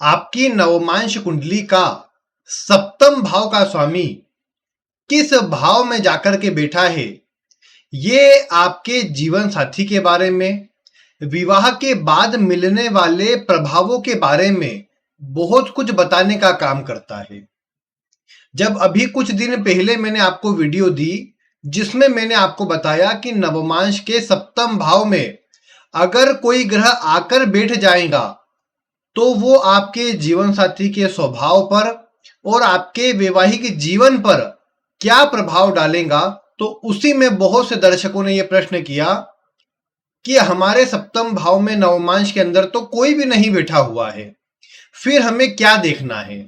आपकी नवमांश कुंडली का सप्तम भाव का स्वामी किस भाव में जाकर के बैठा है, ये आपके जीवन साथी के बारे में, विवाह के बाद मिलने वाले प्रभावों के बारे में बहुत कुछ बताने का काम करता है। जब अभी कुछ दिन पहले मैंने आपको वीडियो दी जिसमें मैंने आपको बताया कि नवमांश के सप्तम भाव में अगर कोई ग्रह आकर बैठ जाएगा तो वो आपके जीवन साथी के स्वभाव पर और आपके वैवाहिक जीवन पर क्या प्रभाव डालेगा, तो उसी में बहुत से दर्शकों ने यह प्रश्न किया कि हमारे सप्तम भाव में नवमांश के अंदर तो कोई भी नहीं बैठा हुआ है, फिर हमें क्या देखना है।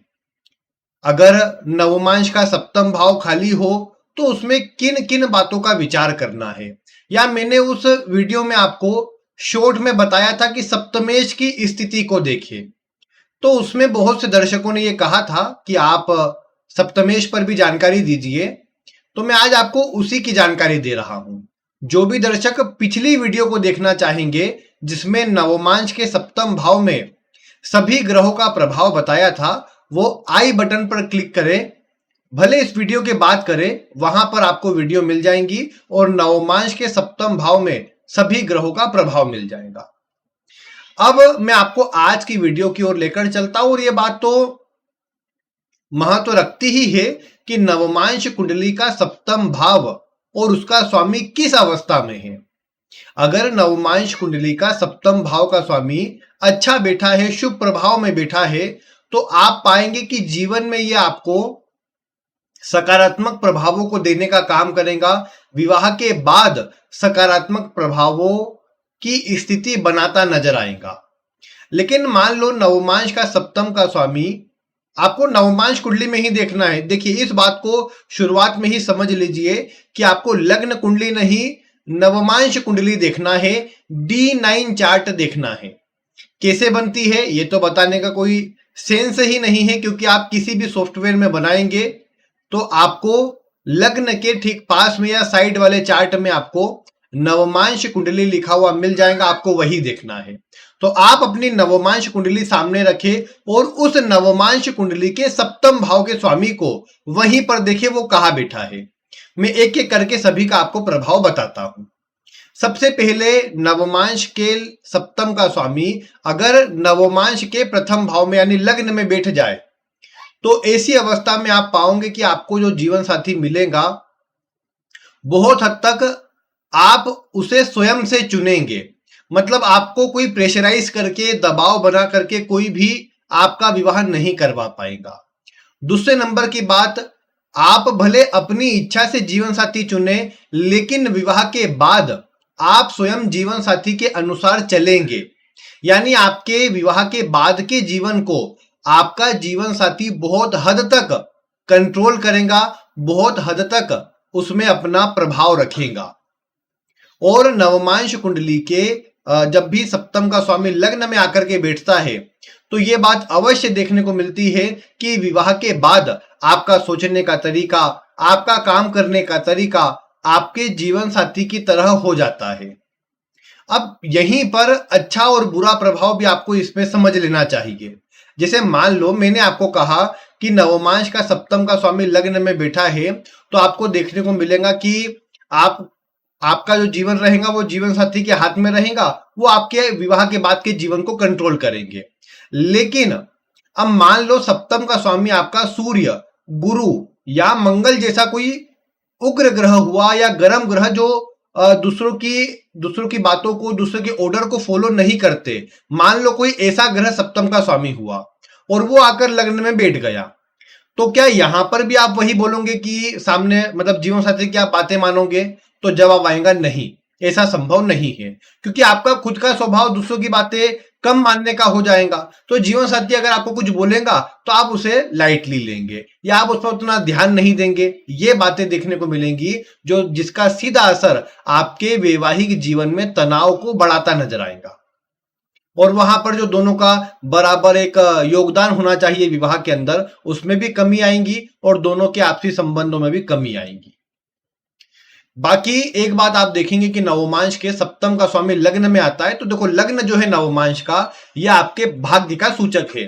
अगर नवमांश का सप्तम भाव खाली हो तो उसमें किन किन बातों का विचार करना है, या मैंने उस वीडियो में आपको शॉर्ट में बताया था कि सप्तमेश की स्थिति को देखिए, तो उसमें बहुत से दर्शकों ने यह कहा था कि आप सप्तमेश पर भी जानकारी दीजिए, तो मैं आज आपको उसी की जानकारी दे रहा हूं। जो भी दर्शक पिछली वीडियो को देखना चाहेंगे जिसमें नवमांश के सप्तम भाव में सभी ग्रहों का प्रभाव बताया था, वो आई बटन पर क्लिक करें, भले इस वीडियो के बाद करें, वहां पर आपको वीडियो मिल जाएंगी और नवमांश के सप्तम भाव में सभी ग्रहों का प्रभाव मिल जाएगा। अब मैं आपको आज की वीडियो की ओर लेकर चलता हूं, और यह बात तो महत्व रखती ही है कि नवमांश कुंडली का सप्तम भाव और उसका स्वामी किस अवस्था में है। अगर नवमांश कुंडली का सप्तम भाव का स्वामी अच्छा बैठा है, शुभ प्रभाव में बैठा है, तो आप पाएंगे कि जीवन में यह आपको सकारात्मक प्रभावों को देने का काम करेगा। विवाह के बाद सकारात्मक प्रभावों की स्थिति बनाता नजर आएगा। लेकिन मान लो नवमांश का सप्तम का स्वामी, आपको नवमांश कुंडली में ही देखना है। देखिए, इस बात को शुरुआत में ही समझ लीजिए कि आपको लग्न कुंडली नहीं, नवमांश कुंडली देखना है, D9 चार्ट देखना है। कैसे बनती है ये तो बताने का कोई सेंस ही नहीं है, क्योंकि आप किसी भी सॉफ्टवेयर में बनाएंगे तो आपको लग्न के ठीक पास में या साइड वाले चार्ट में आपको नवमांश कुंडली लिखा हुआ मिल जाएगा, आपको वही देखना है। तो आप अपनी नवमांश कुंडली सामने रखें और उस नवमांश कुंडली के सप्तम भाव के स्वामी को वहीं पर देखिए वो कहां बैठा है। मैं एक एक करके सभी का आपको प्रभाव बताता हूं। सबसे पहले नवमांश के सप्तम का स्वामी अगर नवमांश के प्रथम भाव में यानी लग्न में बैठ जाए, तो ऐसी अवस्था में आप पाओगे कि आपको जो जीवन साथी मिलेगा बहुत हद तक आप उसे स्वयं से चुनेंगे। मतलब आपको कोई प्रेशराइज करके, दबाव बना करके कोई भी आपका विवाह नहीं करवा पाएगा। दूसरे नंबर की बात, आप भले अपनी इच्छा से जीवन साथी चुने, लेकिन विवाह के बाद आप स्वयं जीवन साथी के अनुसार चलेंगे। यानी आपके विवाह के बाद के जीवन को आपका जीवन साथी बहुत हद तक कंट्रोल करेगा, बहुत हद तक उसमें अपना प्रभाव रखेगा। और नवमांश कुंडली के जब भी सप्तम का स्वामी लग्न में आकर के बैठता है, तो यह बात अवश्य देखने को मिलती है कि विवाह के बाद आपका सोचने का तरीका, आपका काम करने का तरीका आपके जीवन साथी की तरह हो जाता है। अब यहीं पर अच्छा और बुरा प्रभाव भी आपको इसमें समझ लेना चाहिए। जैसे मान लो मैंने आपको कहा कि नवमांश का सप्तम का स्वामी लग्न में बैठा है, तो आपको देखने को मिलेगा कि आपका जो जीवन रहेगा वो जीवन साथी के हाथ में रहेगा, वो आपके विवाह के बाद के जीवन को कंट्रोल करेंगे। लेकिन अब मान लो सप्तम का स्वामी आपका सूर्य, गुरु या मंगल जैसा कोई उग्र ग्रह हुआ, या गर्म ग्रह जो दूसरों की बातों को, दूसरों के ऑर्डर को फॉलो नहीं करते। मान लो कोई ऐसा ग्रह सप्तम का स्वामी हुआ और वो आकर लग्न में बैठ गया, तो क्या यहां पर भी आप वही बोलोगे कि सामने मतलब जीवन साथी की आप बातें मानोगे? तो जवाब आएगा नहीं, ऐसा संभव नहीं है, क्योंकि आपका खुद का स्वभाव दूसरों की बातें कम मानने का हो जाएगा। तो जीवन साथी अगर आपको कुछ बोलेगा तो आप उसे लाइटली लेंगे या आप उस पर उतना ध्यान नहीं देंगे। ये बातें देखने को मिलेंगी जो जिसका सीधा असर आपके वैवाहिक जीवन में तनाव को बढ़ाता नजर आएगा। और वहां पर जो दोनों का बराबर एक योगदान होना चाहिए विवाह के अंदर, उसमें भी कमी आएगी और दोनों के आपसी संबंधों में भी कमी आएगी। बाकी एक बात आप देखेंगे कि नवमांश के सप्तम का स्वामी लग्न में आता है, तो देखो लग्न जो है नवमांश का, यह आपके भाग्य का सूचक है।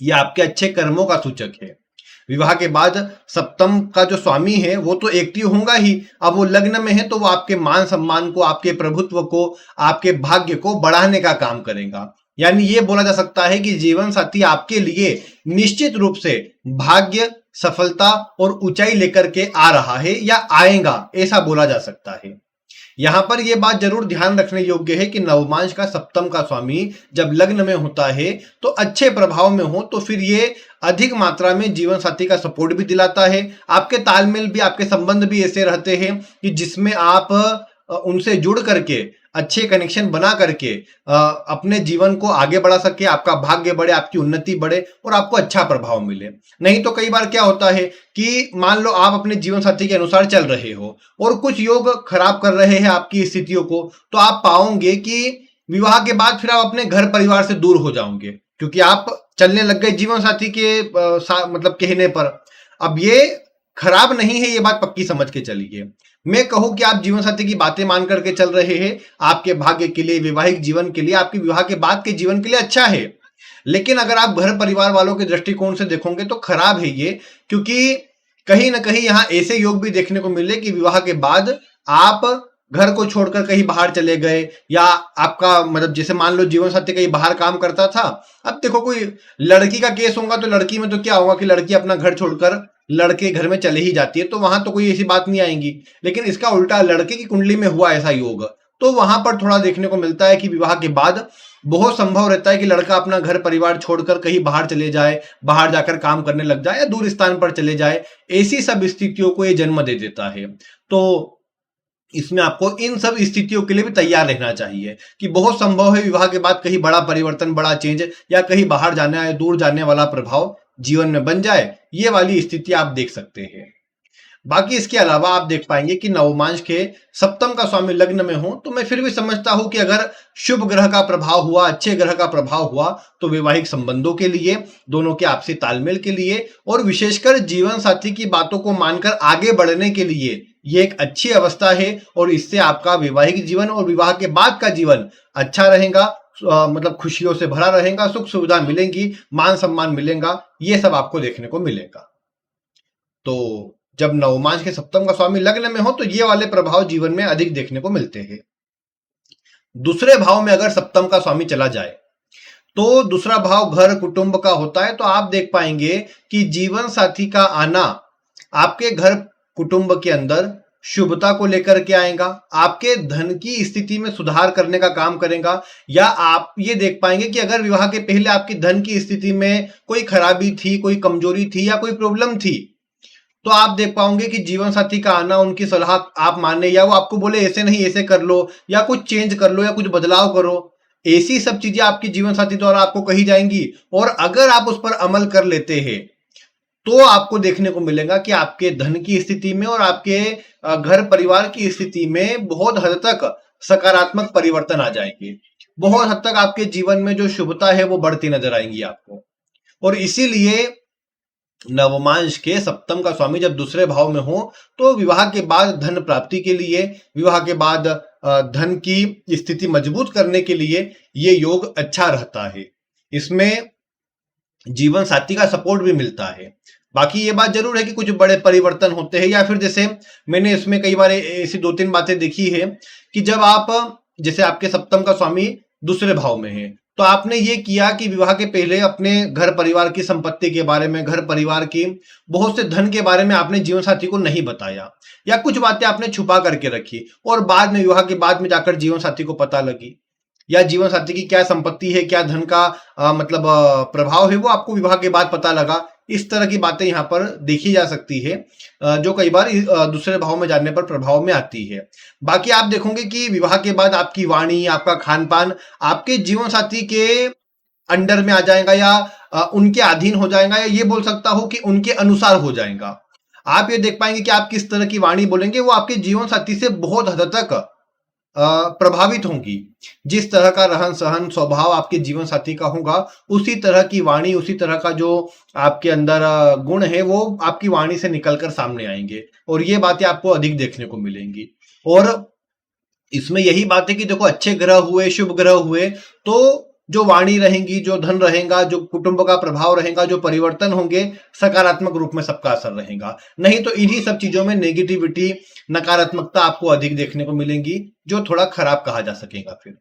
ये आपके अच्छे कर्मों का सूचक है। विवाह के बाद सप्तम का जो स्वामी है वो तो एक्टिव होगा ही, अब वो लग्न में है तो वो आपके मान सम्मान को, आपके प्रभुत्व को, आपके भाग्य को बढ़ाने का काम करेगा। यानी ये बोला जा सकता है कि जीवन साथी आपके लिए निश्चित रूप से भाग्य, सफलता और ऊंचाई लेकर के आ रहा है या आएगा, ऐसा बोला जा सकता है। यहां पर यह बात जरूर ध्यान रखने योग्य है कि नवमांश का सप्तम का स्वामी जब लग्न में होता है तो अच्छे प्रभाव में हो तो फिर ये अधिक मात्रा में जीवन साथी का सपोर्ट भी दिलाता है। आपके तालमेल भी, आपके संबंध भी ऐसे रहते हैं कि जिसमें आप उनसे जुड़ करके अच्छे कनेक्शन बना करके अपने जीवन को आगे बढ़ा सके, आपका भाग्य बढ़े, आपकी उन्नति बढ़े और आपको अच्छा प्रभाव मिले। नहीं तो कई बार क्या होता है कि मान लो आप अपने जीवन साथी के अनुसार चल रहे हो और कुछ योग खराब कर रहे हैं आपकी स्थितियों को, तो आप पाओगे कि विवाह के बाद फिर आप अपने घर परिवार से दूर हो जाओगे, क्योंकि आप चलने लग गए जीवन साथी के मतलब कहने पर। अब ये खराब नहीं है, ये बात पक्की समझ के चलिए। मैं कहूं कि आप जीवन साथी की बातें मान करके चल रहे हैं, आपके भाग्य के लिए, वैवाहिक जीवन के लिए, आपके विवाह के बाद के जीवन के लिए अच्छा है। लेकिन अगर आप घर परिवार वालों के दृष्टिकोण से देखोगे तो खराब है ये, क्योंकि कहीं ना कहीं यहां ऐसे योग भी देखने को मिले कि विवाह के बाद आप घर को छोड़कर कहीं बाहर चले गए, या आपका मतलब जैसे मान लो जीवन साथी कहीं बाहर काम करता था, अब देखो कोई लड़की का केस होगा तो लड़की में तो क्या होगा कि लड़की अपना घर छोड़कर लड़के घर में चले ही जाती है, तो वहां तो कोई ऐसी बात नहीं आएगी। लेकिन इसका उल्टा लड़के की कुंडली में हुआ ऐसा योग, तो वहां पर थोड़ा देखने को मिलता है कि विवाह के बाद बहुत संभव रहता है कि लड़का अपना घर परिवार छोड़कर कहीं बाहर चले जाए, बाहर जाकर काम करने लग जाए या दूर स्थान पर चले जाए। ऐसी सब स्थितियों को ये जन्म दे देता है। तो इसमें आपको इन सब स्थितियों के लिए भी तैयार रहना चाहिए कि बहुत संभव है विवाह के बाद कहीं बड़ा परिवर्तन, बड़ा चेंज या कहीं बाहर जाने या दूर जाने वाला प्रभाव जीवन में बन जाए। ये वाली स्थिति आप देख सकते हैं। बाकी इसके अलावा आप देख पाएंगे कि नवमांश के सप्तम का स्वामी लग्न में हो तो मैं फिर भी समझता हूं कि अगर शुभ ग्रह का प्रभाव हुआ, अच्छे ग्रह का प्रभाव हुआ, तो वैवाहिक संबंधों के लिए, दोनों के आपसी तालमेल के लिए और विशेषकर जीवन साथी की बातों को मानकर आगे बढ़ने के लिए ये एक अच्छी अवस्था है। और इससे आपका वैवाहिक जीवन और विवाह के बाद का जीवन अच्छा रहेगा, मतलब खुशियों से भरा रहेगा, सुख सुविधा मिलेंगी, मान सम्मान मिलेगा, ये सब आपको देखने को मिलेगा। तो जब नवमांश के सप्तम का स्वामी लग्न में हो तो ये वाले प्रभाव जीवन में अधिक देखने को मिलते हैं। दूसरे भाव में अगर सप्तम का स्वामी चला जाए तो दूसरा भाव घर कुटुंब का होता है, तो आप देख पाएंगे कि जीवन साथी का आना आपके घर कुटुंब के अंदर शुभता को लेकर के आएगा, आपके धन की स्थिति में सुधार करने का काम करेगा। या आप ये देख पाएंगे कि अगर विवाह के पहले आपकी धन की स्थिति में कोई खराबी थी, कोई कमजोरी थी या कोई प्रॉब्लम थी, तो आप देख पाओगे कि जीवन साथी का आना, उनकी सलाह आप माने या वो आपको बोले ऐसे नहीं ऐसे कर लो या कुछ चेंज कर लो या कुछ बदलाव करो, ऐसी सब चीजें आपकी जीवन साथी द्वारा आपको कही जाएंगी। और अगर आप उस पर अमल कर लेते हैं तो आपको देखने को मिलेगा कि आपके धन की स्थिति में और आपके घर परिवार की स्थिति में बहुत हद तक सकारात्मक परिवर्तन आ जाएंगे। बहुत हद तक आपके जीवन में जो शुभता है वो बढ़ती नजर आएंगी आपको। और इसीलिए नवमांश के सप्तम का स्वामी जब दूसरे भाव में हो तो विवाह के बाद धन प्राप्ति के लिए, विवाह के बाद धन की स्थिति मजबूत करने के लिए ये योग अच्छा रहता है। इसमें जीवन साथी का सपोर्ट भी मिलता है। बाकी ये बात जरूर है कि कुछ बड़े परिवर्तन होते हैं, या फिर जैसे मैंने इसमें कई बार ऐसी 2-3 बातें देखी है कि जब आप, जैसे आपके सप्तम का स्वामी दूसरे भाव में है, तो आपने ये किया कि विवाह के पहले अपने घर परिवार की संपत्ति के बारे में, घर परिवार की बहुत से धन के बारे में आपने जीवन साथी को नहीं बताया, या कुछ बातें आपने छुपा करके रखी और बाद में विवाह के बाद में जाकर जीवन साथी को पता लगी, या जीवन साथी की क्या संपत्ति है, क्या धन का मतलब प्रभाव है वो आपको विवाह के बाद पता लगा। इस तरह की बातें यहाँ पर देखी जा सकती है, जो कई बार दूसरे भाव में जाने पर प्रभाव में आती है। बाकी आप देखोगे कि विवाह के बाद आपकी वाणी, आपका खान पान आपके जीवन साथी के अंडर में आ जाएगा, या उनके अधीन हो जाएगा, या ये बोल सकता हूं कि उनके अनुसार हो जाएगा। आप ये देख पाएंगे कि आप किस तरह की वाणी बोलेंगे वो आपके जीवन साथी से बहुत हद तक प्रभावित होंगी। जिस तरह का रहन सहन स्वभाव आपके जीवन साथी का होगा, उसी तरह की वाणी, उसी तरह का जो आपके अंदर गुण है वो आपकी वाणी से निकलकर सामने आएंगे, और ये बातें आपको अधिक देखने को मिलेंगी। और इसमें यही बात है कि देखो अच्छे ग्रह हुए, शुभ ग्रह हुए, तो जो वाणी रहेंगी, जो धन रहेगा, जो कुटुंब का प्रभाव रहेगा, जो परिवर्तन होंगे, सकारात्मक रूप में सबका असर रहेगा। नहीं तो इन्हीं सब चीजों में नेगेटिविटी, नकारात्मकता आपको अधिक देखने को मिलेंगी, जो थोड़ा खराब कहा जा सकेगा फिर।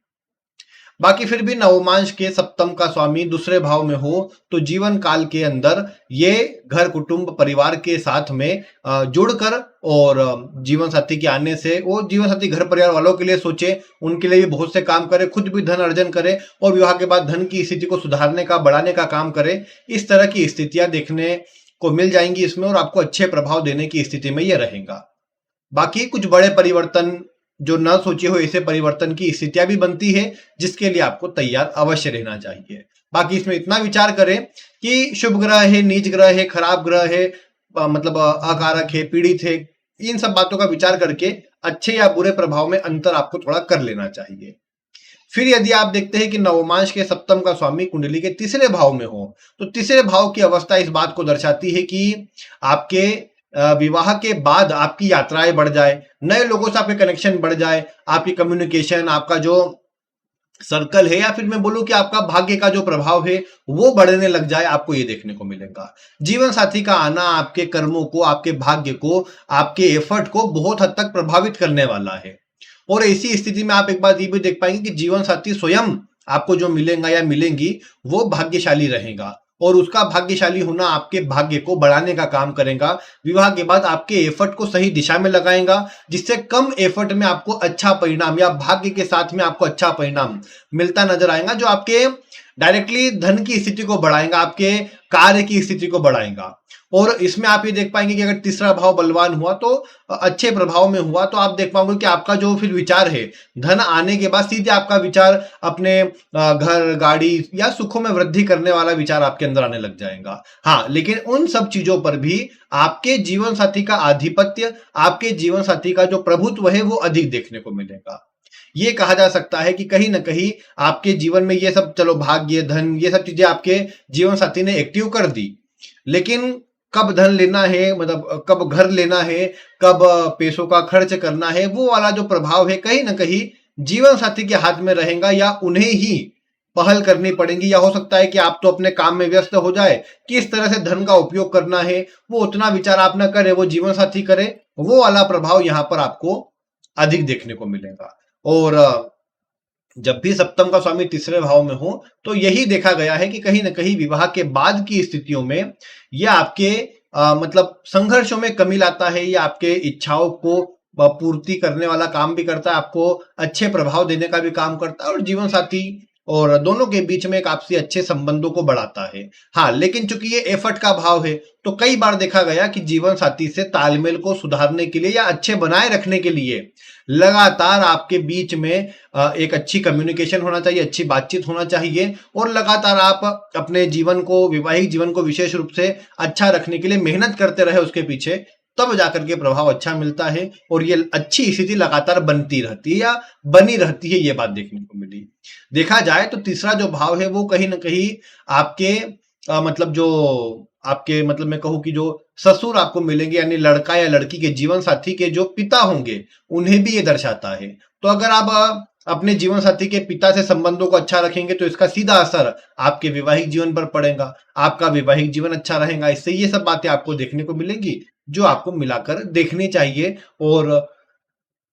बाकी फिर भी नवमांश के सप्तम का स्वामी दूसरे भाव में हो तो जीवन काल के अंदर ये घर, कुटुंब, परिवार के साथ में जुड़कर और जीवन साथी के आने से वो जीवन साथी घर परिवार वालों के लिए सोचे, उनके लिए भी बहुत से काम करे, खुद भी धन अर्जन करे और विवाह के बाद धन की स्थिति को सुधारने का, बढ़ाने का काम करे। इस तरह की स्थितियां देखने को मिल जाएंगी इसमें और आपको अच्छे प्रभाव देने की स्थिति में यह रहेगा। बाकी कुछ बड़े परिवर्तन जो न सोचे हो, ऐसे परिवर्तन की स्थितियां भी बनती है, जिसके लिए आपको तैयार अवश्य रहना चाहिए। बाकी इसमें इतना विचार करें कि शुभ ग्रह है, नीच ग्रह है, खराब ग्रह है, मतलब अकारक है, पीड़ित है, इन सब बातों का विचार करके अच्छे या बुरे प्रभाव में अंतर आपको थोड़ा कर लेना चाहिए। फिर यदि आप देखते हैं कि नवमांश के सप्तम का स्वामी कुंडली के तीसरे भाव में हो, तो तीसरे भाव की अवस्था इस बात को दर्शाती है कि आपके विवाह के बाद आपकी यात्राएं बढ़ जाए, नए लोगों से आपके कनेक्शन बढ़ जाए, आपकी कम्युनिकेशन, आपका जो सर्कल है, या फिर मैं बोलूं कि आपका भाग्य का जो प्रभाव है वो बढ़ने लग जाए, आपको ये देखने को मिलेगा। जीवन साथी का आना आपके कर्मों को, आपके भाग्य को, आपके एफर्ट को बहुत हद तक प्रभावित करने वाला है। और ऐसी स्थिति में आप एक बात ये भी देख पाएंगे कि जीवन साथी स्वयं आपको जो मिलेगा या मिलेंगी वो भाग्यशाली रहेगा और उसका भाग्यशाली होना आपके भाग्य को बढ़ाने का काम करेगा। विवाह के बाद आपके एफर्ट को सही दिशा में लगाएगा, जिससे कम एफर्ट में आपको अच्छा परिणाम या भाग्य के साथ में आपको अच्छा परिणाम मिलता नजर आएगा, जो आपके डायरेक्टली धन की स्थिति को बढ़ाएगा, आपके कार्य की स्थिति को बढ़ाएगा। और इसमें आप ये देख पाएंगे कि अगर तीसरा भाव बलवान हुआ तो अच्छे प्रभाव में हुआ, तो आप देख पाओगे कि आपका जो फिर विचार है, धन आने के बाद सीधे आपका विचार अपने घर, गाड़ी या सुखों में वृद्धि करने वाला विचार आपके अंदर आने लग जाएगा। हाँ, लेकिन उन सब चीजों पर भी आपके जीवन साथी का आधिपत्य, आपके जीवन साथी का जो प्रभुत्व है वो अधिक देखने को मिलेगा। ये कहा जा सकता है कि कहीं ना कहीं आपके जीवन में ये सब, चलो भाग्य, धन, ये सब चीजें आपके जीवन साथी ने एक्टिव कर दी, लेकिन कब धन लेना है, मतलब कब घर लेना है, कब पैसों का खर्च करना है, वो वाला जो प्रभाव है कहीं ना कहीं जीवन साथी के हाथ में रहेगा, या उन्हें ही पहल करनी पड़ेगी, या हो सकता है कि आप तो अपने काम में व्यस्त हो जाए, किस तरह से धन का उपयोग करना है वो उतना विचार आप ना करें, वो जीवन साथी करे, वो वाला प्रभाव यहां पर आपको अधिक देखने को मिलेगा। और जब भी सप्तम का स्वामी तीसरे भाव में हो तो यही देखा गया है कि कहीं ना कहीं विवाह के बाद की स्थितियों में यह आपके मतलब संघर्षों में कमी लाता है, या आपके इच्छाओं को पूर्ति करने वाला काम भी करता है, आपको अच्छे प्रभाव देने का भी काम करता है, और जीवन साथी और दोनों के बीच में एक आपसी अच्छे संबंधों को बढ़ाता है। हाँ, लेकिन चूंकि ये एफर्ट का भाव है तो कई बार देखा गया कि जीवन साथी से तालमेल को सुधारने के लिए या अच्छे बनाए रखने के लिए लगातार आपके बीच में एक अच्छी कम्युनिकेशन होना चाहिए, अच्छी बातचीत होना चाहिए, और लगातार आप अपने जीवन को, वैवाहिक जीवन को विशेष रूप से अच्छा रखने के लिए मेहनत करते रहे उसके पीछे, तब जाकर के प्रभाव अच्छा मिलता है और ये अच्छी स्थिति लगातार बनती रहती है या बनी रहती है। ये बात देखने को मिली। देखा जाए तो तीसरा जो भाव है वो कहीं ना कहीं आपके मतलब जो आपके, मतलब मैं कहूँ कि जो ससुर आपको मिलेंगे, यानी लड़का या लड़की के जीवन साथी के जो पिता होंगे, उन्हें भी ये दर्शाता है। तो अगर आप अपने जीवन साथी के पिता से संबंधों को अच्छा रखेंगे तो इसका सीधा असर आपके वैवाहिक जीवन पर पड़ेगा, आपका वैवाहिक जीवन अच्छा रहेगा। इससे ये सब बातें आपको देखने को मिलेंगी जो आपको मिलाकर देखनी चाहिए, और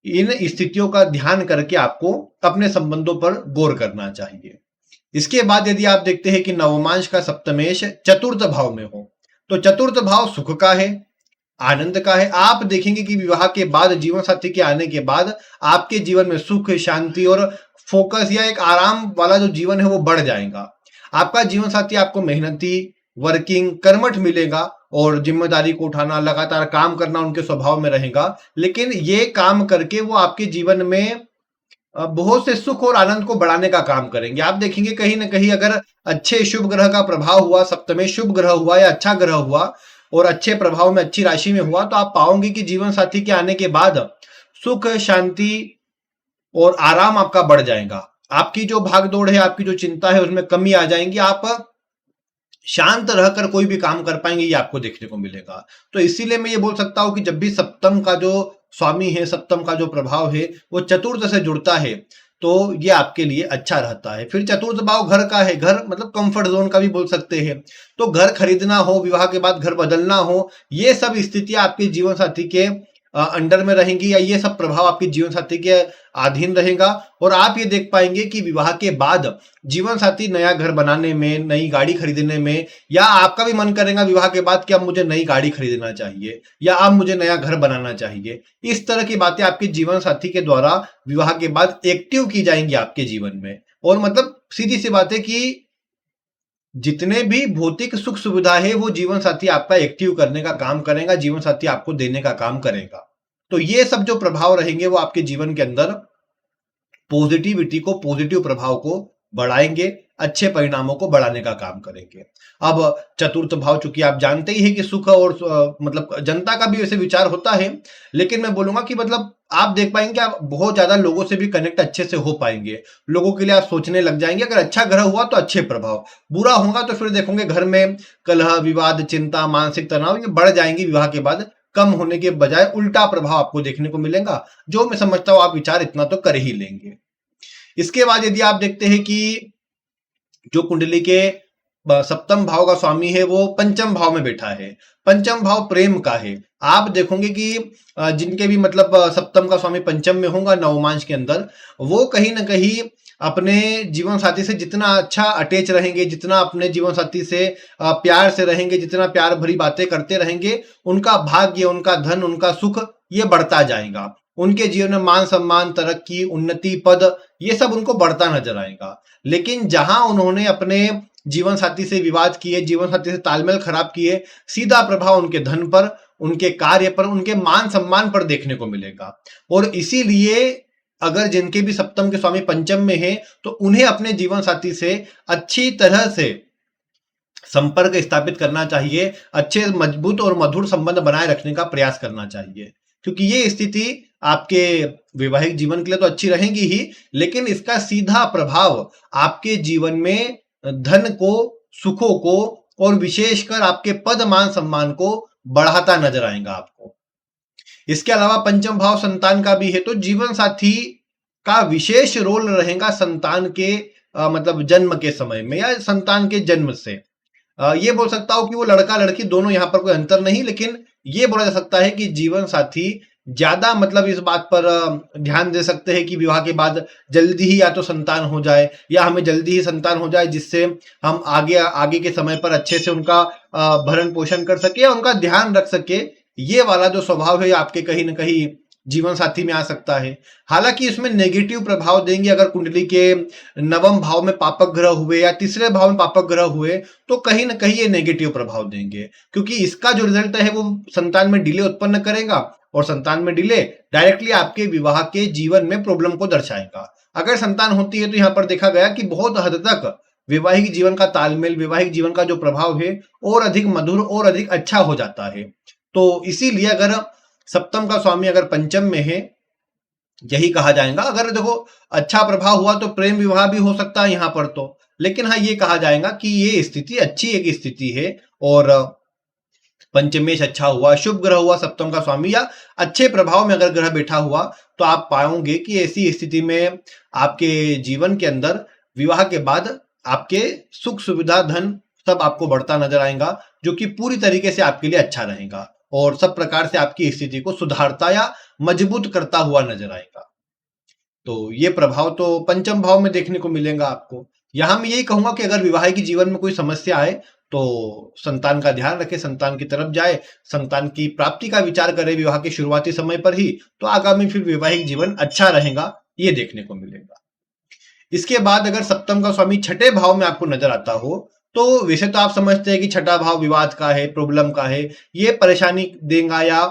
इन स्थितियों का ध्यान करके आपको अपने संबंधों पर गौर करना चाहिए। इसके बाद यदि आप देखते हैं कि नवमांश का सप्तमेश चतुर्थ भाव में हो, तो चतुर्थ भाव सुख का है, आनंद का है। आप देखेंगे कि विवाह के बाद, जीवन साथी के आने के बाद आपके जीवन में सुख, शांति और फोकस या एक आराम वाला जो जीवन है वो बढ़ जाएगा। आपका जीवन साथी आपको मेहनती, वर्किंग, कर्मठ मिलेगा और जिम्मेदारी को उठाना, लगातार काम करना उनके स्वभाव में रहेगा, लेकिन ये काम करके वो आपके जीवन में बहुत से सुख और आनंद को बढ़ाने का काम करेंगे। आप देखेंगे कहीं ना कहीं अगर अच्छे शुभ ग्रह का प्रभाव हुआ, सप्तमे शुभ ग्रह हुआ या अच्छा ग्रह हुआ और अच्छे प्रभाव में, अच्छी राशि में हुआ, तो आप पाओगे कि जीवन साथी के आने के बाद सुख, शांति और आराम आपका बढ़ जाएगा। आपकी जो भागदौड़ है, आपकी जो चिंता है, उसमें कमी आ जाएंगी। आप शांत रहकर कोई भी काम कर पाएंगे, ये आपको देखने को मिलेगा। तो इसीलिए मैं ये बोल सकता हूं कि जब भी सप्तम का जो स्वामी है, सप्तम का जो प्रभाव है वो चतुर्थ से जुड़ता है, तो ये आपके लिए अच्छा रहता है। फिर चतुर्थ भाव घर का है, घर मतलब कंफर्ट जोन का भी बोल सकते हैं। तो घर खरीदना हो, विवाह के बाद घर बदलना हो, ये सब स्थितियां आपके जीवन साथी के अंडर में रहेंगी, या ये सब प्रभाव आपके जीवन साथी के अधीन रहेगा। और आप ये देख पाएंगे कि विवाह के बाद जीवन साथी नया घर बनाने में, नई गाड़ी खरीदने में, या आपका भी मन करेगा विवाह के बाद कि अब मुझे नई गाड़ी खरीदना चाहिए या अब मुझे नया घर बनाना चाहिए। इस तरह की बातें आपके जीवन साथी के द्वारा विवाह के बाद एक्टिव की जाएंगी आपके जीवन में। और मतलब सीधी सी बात है कि जितने भी भौतिक सुख सुविधा है वो जीवन साथी आपका एक्टिव करने का काम करेगा, जीवन साथी आपको देने का काम करेगा। तो ये सब जो प्रभाव रहेंगे वो आपके जीवन के अंदर पॉजिटिविटी को, पॉजिटिव प्रभाव को बढ़ाएंगे, अच्छे परिणामों को बढ़ाने का काम करेंगे। अब चतुर्थ भाव, चूंकि आप जानते ही हैं कि सुख और मतलब जनता का भी वैसे विचार होता है, लेकिन मैं बोलूंगा कि मतलब आप देख पाएंगे, आप बहुत ज्यादा लोगों से भी कनेक्ट अच्छे से हो पाएंगे, लोगों के लिए आप सोचने लग जाएंगे। अगर अच्छा ग्रह हुआ तो अच्छे प्रभाव, बुरा होगा तो फिर देखोगे घर में कलह, विवाद, चिंता, मानसिक तनाव ये बढ़ जाएंगी, विवाह के बाद कम होने के बजाय उल्टा प्रभाव आपको देखने को मिलेगा। जो मैं समझता हूं आप विचार इतना तो कर ही लेंगे। इसके बाद यदि आप देखते हैं कि जो कुंडली के सप्तम भाव का स्वामी है वो पंचम भाव में बैठा है, पंचम भाव प्रेम का है। आप देखोगे कि जिनके भी मतलब सप्तम का स्वामी पंचम में होगा नवमांश के अंदर, वो कहीं ना कहीं अपने जीवन साथी से जितना अच्छा अटैच रहेंगे, जितना अपने जीवन साथी से प्यार से रहेंगे, जितना प्यार भरी बातें करते रहेंगे, उनका भाग्य, उनका धन, उनका सुख ये बढ़ता जाएगा। उनके जीवन में मान सम्मान, तरक्की, उन्नति, पद ये सब उनको बढ़ता नजर आएगा। लेकिन जहां उन्होंने अपने जीवन साथी से विवाद किए, जीवन साथी से तालमेल खराब किए, सीधा प्रभाव उनके धन पर, उनके कार्य पर, उनके मान सम्मान पर देखने को मिलेगा। और इसीलिए अगर जिनके भी सप्तम के स्वामी पंचम में है तो उन्हें अपने जीवन साथी से अच्छी तरह से संपर्क स्थापित करना चाहिए, अच्छे मजबूत और मधुर संबंध बनाए रखने का प्रयास करना चाहिए। क्योंकि ये स्थिति आपके वैवाहिक जीवन के लिए तो अच्छी रहेगी ही, लेकिन इसका सीधा प्रभाव आपके जीवन में धन को, सुखों को और विशेषकर आपके पद, मान सम्मान को बढ़ाता नजर आएगा आपको। इसके अलावा पंचम भाव संतान का भी है, तो जीवन साथी का विशेष रोल रहेगा संतान के मतलब जन्म के समय में या संतान के जन्म से। ये बोल सकता हूं कि वो लड़का लड़की दोनों, यहां पर कोई अंतर नहीं, लेकिन ये बोला जा सकता है कि जीवन साथी ज्यादा मतलब इस बात पर ध्यान दे सकते हैं कि विवाह के बाद जल्दी ही या तो संतान हो जाए या हमें जल्दी ही संतान हो जाए, जिससे हम आगे आगे के समय पर अच्छे से उनका भरण पोषण कर सके या उनका ध्यान रख सके। ये वाला जो स्वभाव है आपके कहीं ना कहीं जीवन साथी में आ सकता है। हालांकि इसमें नेगेटिव प्रभाव देंगे अगर कुंडली के नवम भाव में पापक ग्रह हुए या तीसरे भाव में पापक ग्रह हुए, तो कहीं ना कहीं ये नेगेटिव प्रभाव देंगे, क्योंकि इसका जो रिजल्ट है वो संतान में डिले उत्पन्न करेगा, और संतान में डिले डायरेक्टली आपके विवाह के जीवन में प्रॉब्लम को दर्शाएगा। अगर संतान होती है तो यहाँ पर देखा गया कि बहुत हद तक वैवाहिक जीवन का तालमेल, वैवाहिक जीवन का जो प्रभाव है और अधिक मधुर और अधिक अच्छा हो जाता है। तो इसीलिए अगर सप्तम का स्वामी अगर पंचम में है, यही कहा जाएगा, अगर देखो अच्छा प्रभाव हुआ तो प्रेम विवाह भी हो सकता है यहाँ पर तो, लेकिन हाँ ये कहा जाएगा कि ये स्थिति अच्छी एक स्थिति है। और पंचमेश अच्छा हुआ, शुभ ग्रह हुआ सप्तम का स्वामी, या अच्छे प्रभाव में अगर ग्रह बैठा हुआ, तो आप पाओगे कि ऐसी स्थिति में आपके जीवन के अंदर विवाह के बाद आपके सुख सुविधा, धन सब आपको बढ़ता नजर आएगा, जो कि पूरी तरीके से आपके लिए अच्छा रहेगा और सब प्रकार से आपकी स्थिति को सुधारता या मजबूत करता हुआ नजर आएगा। तो ये प्रभाव तो पंचम भाव में देखने को मिलेगा आपको। यहां मैं यही कहूंगा कि अगर विवाहिक जीवन में कोई समस्या आए तो संतान का ध्यान रखे, संतान की तरफ जाए, संतान की प्राप्ति का विचार करे विवाह के शुरुआती समय पर ही, तो आगामी फिर वैवाहिक जीवन अच्छा रहेगा, ये देखने को मिलेगा। इसके बाद अगर सप्तम का स्वामी छठे भाव में आपको नजर आता हो, तो वैसे तो आप समझते हैं कि छठा भाव विवाद का है, प्रॉब्लम का है, ये परेशानी देगा या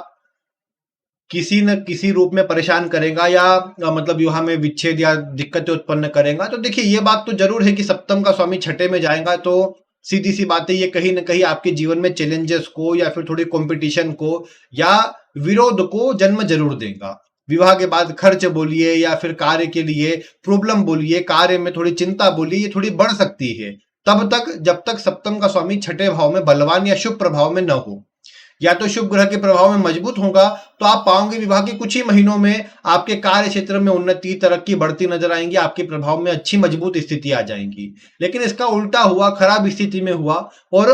किसी न किसी रूप में परेशान करेगा या मतलब विवाह में विच्छेद या दिक्कतें उत्पन्न करेगा। तो देखिए ये बात तो जरूर है कि सप्तम का स्वामी छठे में जाएगा तो सीधी सी बात है, ये कहीं ना कहीं आपके जीवन में चैलेंजेस को या फिर थोड़ी कंपटीशन को या विरोध को जन्म जरूर देगा। विवाह के बाद खर्च बोलिए या फिर कार्य के लिए प्रॉब्लम बोलिए, कार्य में थोड़ी चिंता बोलिए, ये थोड़ी बढ़ सकती है तब तक जब तक सप्तम का स्वामी छठे भाव में बलवान या शुभ प्रभाव में न हो। या तो शुभ ग्रह के प्रभाव में मजबूत होगा तो आप पाओगे विवाह के कुछ ही महीनों में आपके कार्य क्षेत्र में उन्नति, तरक्की बढ़ती नजर आएंगी, आपके प्रभाव में अच्छी मजबूत स्थिति आ जाएंगी। लेकिन इसका उल्टा हुआ, खराब स्थिति में हुआ और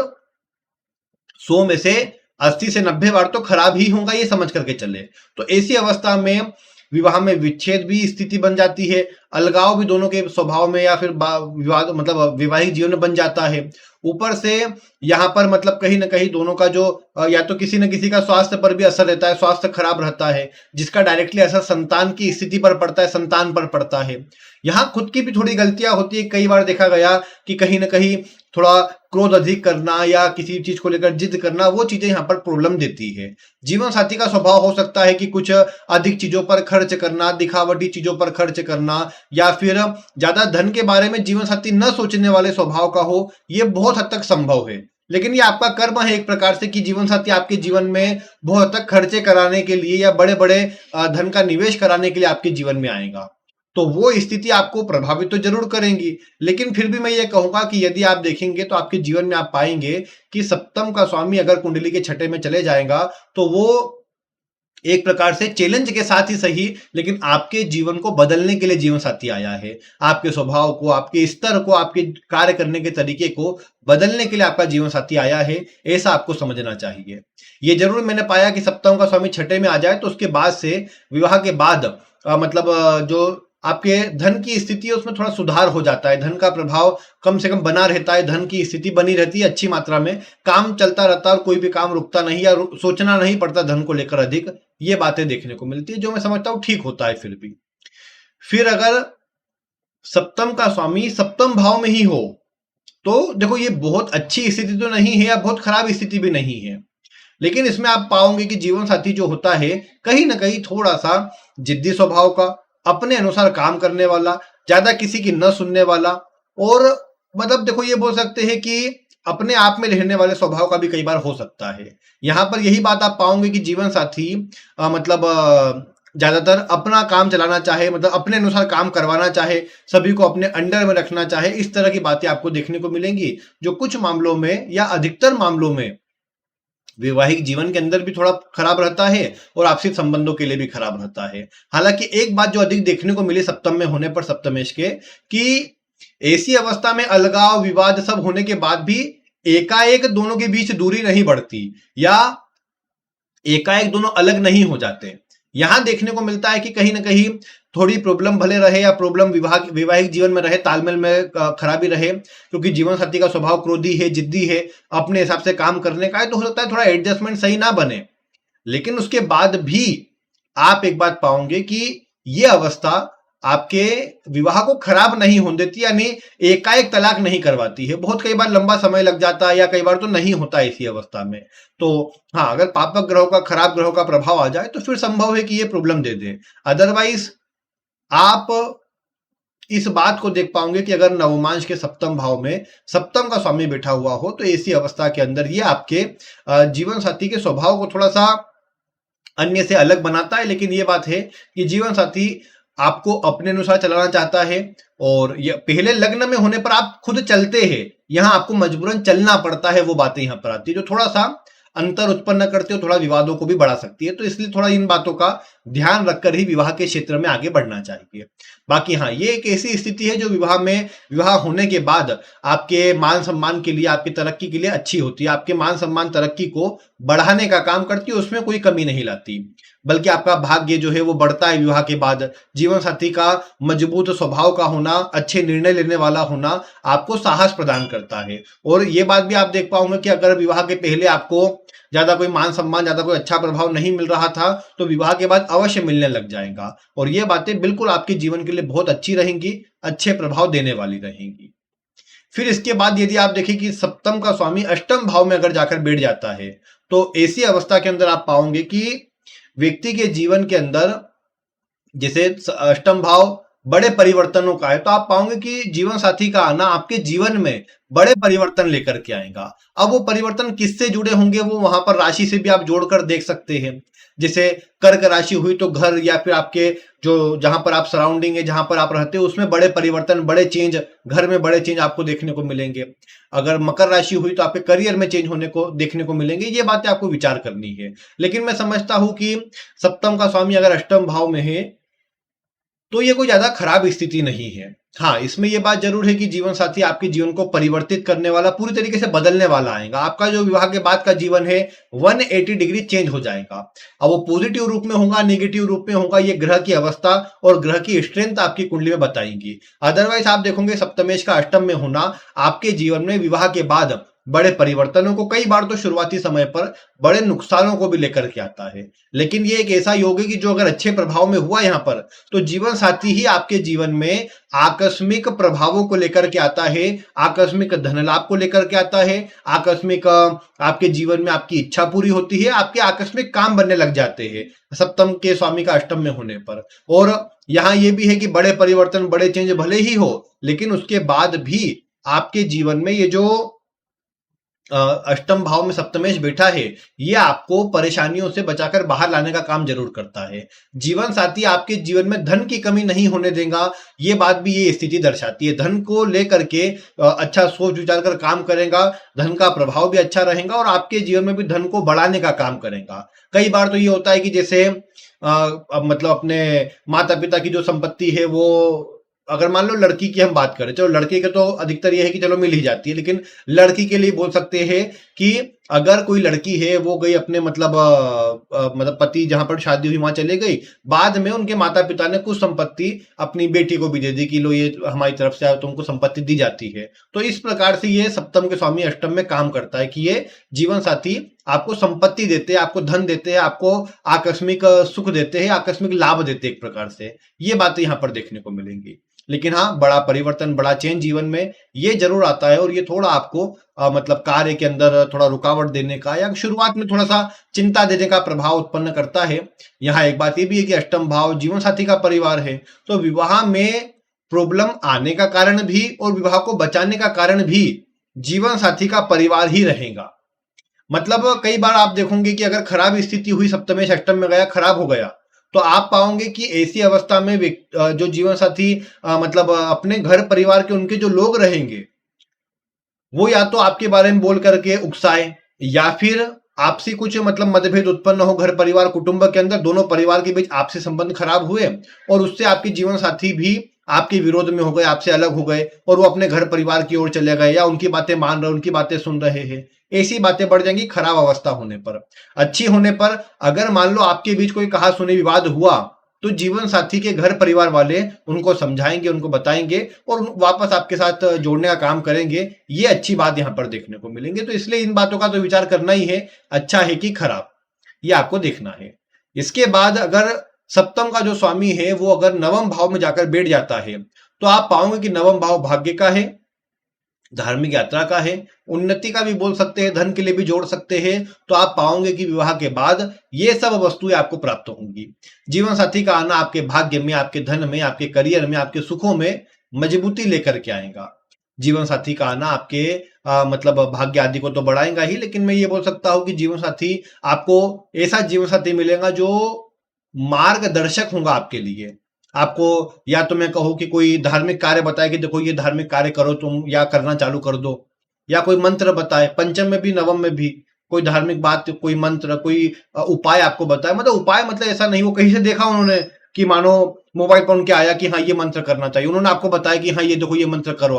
100 में से 80 से 90 बार तो खराब ही होगा, ये समझ करके चले। तो ऐसी अवस्था में विवाह में विच्छेद भी स्थिति बन जाती है, अलगाव भी दोनों के स्वभाव में या फिर विवाद मतलब वैवाहिक जीवन में बन जाता है। ऊपर से यहाँ पर मतलब कहीं ना कहीं दोनों का जो या तो किसी न किसी का स्वास्थ्य पर भी असर रहता है, स्वास्थ्य खराब रहता है, जिसका डायरेक्टली असर संतान की स्थिति पर पड़ता है, संतान पर पड़ता है। यहाँ खुद की भी थोड़ी गलतियां होती है। कई बार देखा गया कि कहीं ना कहीं थोड़ा क्रोध अधिक करना या किसी चीज को लेकर जिद करना, वो चीजें यहाँ पर प्रॉब्लम देती है। जीवन साथी का स्वभाव हो सकता है कि कुछ अधिक चीजों पर खर्च करना, दिखावटी चीजों पर खर्च करना, या फिर ज्यादा धन के बारे में जीवन साथी न सोचने वाले स्वभाव का हो, ये बहुत हद तक संभव है। लेकिन ये आपका कर्म है एक प्रकार से कि जीवन साथी आपके जीवन में बहुत हद तक खर्चे कराने के लिए या बड़े बड़े धन का निवेश कराने के लिए आपके जीवन में आएगा। तो वो स्थिति आपको प्रभावित तो जरूर करेंगी, लेकिन फिर भी मैं ये कहूंगा कि यदि आप देखेंगे तो आपके जीवन में आप पाएंगे कि सप्तम का स्वामी अगर कुंडली के छठे में चले जाएगा तो वो एक प्रकार से चैलेंज के साथ ही सही, लेकिन आपके जीवन को बदलने के लिए जीवन साथी आया है। आपके स्वभाव को, आपके स्तर को, आपके कार्य करने के तरीके को बदलने के लिए आपका जीवन साथी आया है, ऐसा आपको समझना चाहिए। ये जरूर मैंने पाया कि सप्तम का स्वामी छठे में आ जाए तो उसके बाद से विवाह के बाद जो आपके धन की स्थिति है उसमें थोड़ा सुधार हो जाता है, धन का प्रभाव कम से कम बना रहता है, धन की स्थिति बनी रहती है अच्छी मात्रा में, काम चलता रहता है और कोई भी काम रुकता नहीं या सोचना नहीं पड़ता धन को लेकर अधिक। ये बातें देखने को मिलती है जो मैं समझता हूं ठीक होता है। फिर अगर सप्तम का स्वामी सप्तम भाव में ही हो तो देखो ये बहुत अच्छी स्थिति तो नहीं है या बहुत खराब स्थिति भी नहीं है, लेकिन इसमें आप पाओगे कि जीवन साथी जो होता है कहीं ना कहीं थोड़ा सा जिद्दी स्वभाव का, अपने अनुसार काम करने वाला, ज्यादा किसी की न सुनने वाला, और मतलब देखो ये बोल सकते हैं कि अपने आप में रहने वाले स्वभाव का भी कई बार हो सकता है। यहाँ पर यही बात आप पाओगे कि जीवन साथी ज्यादातर अपना काम चलाना चाहे, मतलब अपने अनुसार काम करवाना चाहे, सभी को अपने अंडर में रखना चाहे, इस तरह की बातें आपको देखने को मिलेंगी, जो कुछ मामलों में या अधिकतर मामलों में वैवाहिक जीवन के अंदर भी थोड़ा खराब रहता है और आपसी संबंधों के लिए भी खराब रहता है। हालांकि एक बात जो अधिक देखने को मिली सप्तम में होने पर सप्तमेश के, कि ऐसी अवस्था में अलगाव, विवाद सब होने के बाद भी एकाएक दोनों के बीच दूरी नहीं बढ़ती या एकाएक दोनों अलग नहीं हो जाते। यहां देखने को मिलता है कि कहीं ना कहीं थोड़ी प्रॉब्लम भले रहे या प्रॉब्लम वैवाहिक जीवन में रहे, तालमेल में खराबी रहे, क्योंकि जीवन साथी का स्वभाव क्रोधी है, जिद्दी है, अपने हिसाब से काम करने का है, तो हो सकता है थोड़ा एडजस्टमेंट सही ना बने। लेकिन उसके बाद भी आप एक बात पाओगे कि ये अवस्था आपके विवाह को खराब नहीं होने देती, यानी एकाएक तलाक नहीं करवाती है। बहुत कई बार लंबा समय लग जाता है या कई बार तो नहीं होता है इसी अवस्था में। तो हाँ, अगर पापक ग्रहों का, खराब ग्रहों का प्रभाव आ जाए तो फिर संभव है कि ये प्रॉब्लम दे दे। अदरवाइज आप इस बात को देख पाओगे कि अगर नवमांश के सप्तम भाव में सप्तम का स्वामी बैठा हुआ हो तो ऐसी अवस्था के अंदर ये आपके जीवन साथी के स्वभाव को थोड़ा सा अन्य से अलग बनाता है। लेकिन ये बात है कि जीवन साथी आपको अपने अनुसार चलाना चाहता है, और ये पहले लग्न में होने पर आप खुद चलते हैं, यहां आपको मजबूरन चलना पड़ता है। वो बातें यहां पर आती है जो थोड़ा सा अंतर उत्पन्न करते हो, थोड़ा विवादों को भी बढ़ा सकती है। तो इसलिए थोड़ा इन बातों का ध्यान रखकर ही विवाह के क्षेत्र में आगे बढ़ना चाहिए। बाकी हाँ, ये एक ऐसी स्थिति है जो विवाह होने के बाद आपके मान सम्मान के लिए, आपकी तरक्की के लिए अच्छी होती है, आपके मान सम्मान तरक्की को बढ़ाने का काम करती है, उसमें कोई कमी नहीं लाती, बल्कि आपका भाग्य जो है वो बढ़ता है विवाह के बाद। जीवन साथी का मजबूत स्वभाव का होना, अच्छे निर्णय लेने वाला होना आपको साहस प्रदान करता है। और ये बात भी आप देख पाओगे कि अगर विवाह के पहले आपको ज्यादा कोई मान सम्मान, ज्यादा कोई अच्छा प्रभाव नहीं मिल रहा था तो विवाह के बाद अवश्य मिलने लग जाएगा, और ये बातें बिल्कुल आपके जीवन के लिए बहुत अच्छी रहेंगी, अच्छे प्रभाव देने वाली रहेंगी। फिर इसके बाद यदि आप देखें कि सप्तम का स्वामी अष्टम भाव में अगर जाकर बैठ जाता है तो ऐसी अवस्था के अंदर आप पाओगे कि व्यक्ति के जीवन के अंदर जैसे अष्टम भाव बड़े परिवर्तनों का है, तो आप पाओगे कि जीवन साथी का आना आपके जीवन में बड़े परिवर्तन लेकर के आएगा। अब वो परिवर्तन किससे जुड़े होंगे, वो वहां पर राशि से भी आप जोड़कर देख सकते हैं। जैसे कर्क राशि हुई तो घर या फिर आपके जो जहां पर आप सराउंडिंग है, जहां पर आप रहते हो, उसमें बड़े परिवर्तन, बड़े चेंज, घर में बड़े चेंज आपको देखने को मिलेंगे। अगर मकर राशि हुई तो आपके करियर में चेंज होने को देखने को मिलेंगे। ये बातें आपको विचार करनी है। लेकिन मैं समझता हूं कि सप्तम का स्वामी अगर अष्टम भाव में है तो ये कोई ज्यादा खराब स्थिति नहीं है। हाँ, इसमें ये बात जरूर है कि जीवन साथी आपके जीवन को परिवर्तित करने वाला, पूरी तरीके से बदलने वाला आएगा। आपका जो विवाह के बाद का जीवन है 180 डिग्री चेंज हो जाएगा। अब वो पॉजिटिव रूप में होगा, नेगेटिव रूप में होगा, ये ग्रह की अवस्था और ग्रह की स्ट्रेंथ आपकी कुंडली में बताएंगी। अदरवाइज आप देखोगे सप्तमेश का अष्टम में होना आपके जीवन में विवाह के बाद बड़े परिवर्तनों को, कई बार तो शुरुआती समय पर बड़े नुकसानों को भी लेकर के आता है। लेकिन ये एक ऐसा योग है कि जो अगर अच्छे प्रभाव में हुआ यहाँ पर, तो जीवन साथी ही आपके जीवन में आकस्मिक प्रभावों को लेकर के आता है, आकस्मिक धन लाभ को लेकर के आता है, आकस्मिक आपके जीवन में आपकी इच्छा पूरी होती है, आपके आकस्मिक काम बनने लग जाते हैं सप्तम के स्वामी का अष्टम में होने पर। और यहाँ ये भी है कि बड़े परिवर्तन, बड़े चेंज भले ही हो, लेकिन उसके बाद भी आपके जीवन में ये जो अष्टम भाव में सप्तमेश बैठा है, ये आपको परेशानियों से बचाकर बाहर लाने का काम जरूर करता है। जीवन साथी आपके जीवन में धन की कमी नहीं होने देगा, ये बात भी ये स्थिति दर्शाती है। धन को लेकर के अच्छा सोच विचार कर काम करेगा, धन का प्रभाव भी अच्छा रहेगा और आपके जीवन में भी धन को बढ़ाने का काम करेगा। कई बार तो ये होता है कि जैसे मतलब अपने माता पिता की जो संपत्ति है, वो अगर मान लो लड़की की हम बात करें, चलो लड़के के तो अधिकतर ये है कि चलो मिल ही जाती है, लेकिन लड़की के लिए बोल सकते हैं कि अगर कोई लड़की है वो गई अपने मतलब पति जहां पर शादी हुई वहां चले गई, बाद में उनके माता पिता ने कुछ संपत्ति अपनी बेटी को भी दे दी कि लो ये हमारी तरफ से तुमको संपत्ति दी जाती है। तो इस प्रकार से ये सप्तम के स्वामी अष्टम में काम करता है कि ये जीवन साथी आपको संपत्ति देते हैं, आपको धन देते हैं, आपको आकस्मिक सुख देते हैं, आकस्मिक लाभ देते हैं। एक प्रकार से ये बातें यहाँ पर देखने को मिलेंगी। लेकिन हाँ, बड़ा परिवर्तन, बड़ा चेंज जीवन में ये जरूर आता है और ये थोड़ा आपको मतलब कार्य के अंदर थोड़ा रुकावट देने का या शुरुआत में थोड़ा सा चिंता देने का प्रभाव उत्पन्न करता है। यहाँ एक बात ये भी है कि अष्टम भाव जीवन साथी का परिवार है, तो विवाह में प्रॉब्लम आने का कारण भी और विवाह को बचाने का कारण भी जीवन साथी का परिवार ही रहेगा। मतलब कई बार आप देखोगे कि अगर खराब स्थिति हुई, सप्तमेश अष्टम में गया, खराब हो गया, तो आप पाओगे कि ऐसी अवस्था में जो जीवन साथी मतलब अपने घर परिवार के उनके जो लोग रहेंगे, वो या तो आपके बारे में बोल करके उकसाए या फिर आपसी कुछ मतलब मतभेद उत्पन्न हो घर परिवार कुटुंब के अंदर, दोनों परिवार के बीच आपसी संबंध खराब हुए और उससे आपके जीवन साथी भी आपके विरोध में हो गए, आपसे अलग हो गए और वो अपने घर परिवार की ओर चले गए या उनकी बातें मान रहे, उनकी बातें सुन रहे हैं। ऐसी बातें बढ़ जाएंगी खराब अवस्था होने पर। अच्छी होने पर अगर मान लो आपके बीच कोई कहा सुनी विवाद हुआ, तो जीवन साथी के घर परिवार वाले उनको समझाएंगे, उनको बताएंगे और वापस आपके साथ जोड़ने का काम करेंगे। ये अच्छी बात यहाँ पर देखने को मिलेंगे। तो इसलिए इन बातों का तो विचार करना ही है, अच्छा है कि खराब, ये आपको देखना है। इसके बाद अगर सप्तम का जो स्वामी है वो अगर नवम भाव में जाकर बैठ जाता है, तो आप पाओगे कि नवम भाव भाग्य का है, धार्मिक यात्रा का है, उन्नति का भी बोल सकते हैं, धन के लिए भी जोड़ सकते हैं। तो आप पाओगे कि विवाह के बाद ये सब वस्तुएं आपको प्राप्त होंगी। जीवन साथी का आना आपके भाग्य में, आपके धन में, आपके करियर में, आपके सुखों में मजबूती लेकर के आएगा। जीवन साथी का आना आपके मतलब भाग्य आदि को तो बढ़ाएगा ही, लेकिन मैं ये बोल सकता हूं कि जीवन साथी आपको ऐसा जीवन साथी मिलेगा जो मार्गदर्शक होगा आपके लिए। आपको या तो मैं कहूं कि कोई धार्मिक कार्य बताए कि देखो ये धार्मिक कार्य करो तुम या करना चालू कर दो, या कोई मंत्र बताए, पंचम में भी नवम में भी कोई धार्मिक बात, कोई मंत्र, कोई उपाय आपको बताए। मतलब उपाय मतलब ऐसा नहीं वो कहीं से देखा उन्होंने कि मानो मोबाइल पर उनके आया कि हाँ ये मंत्र करना चाहिए, उन्होंने आपको बताया कि हाँ ये देखो ये मंत्र करो।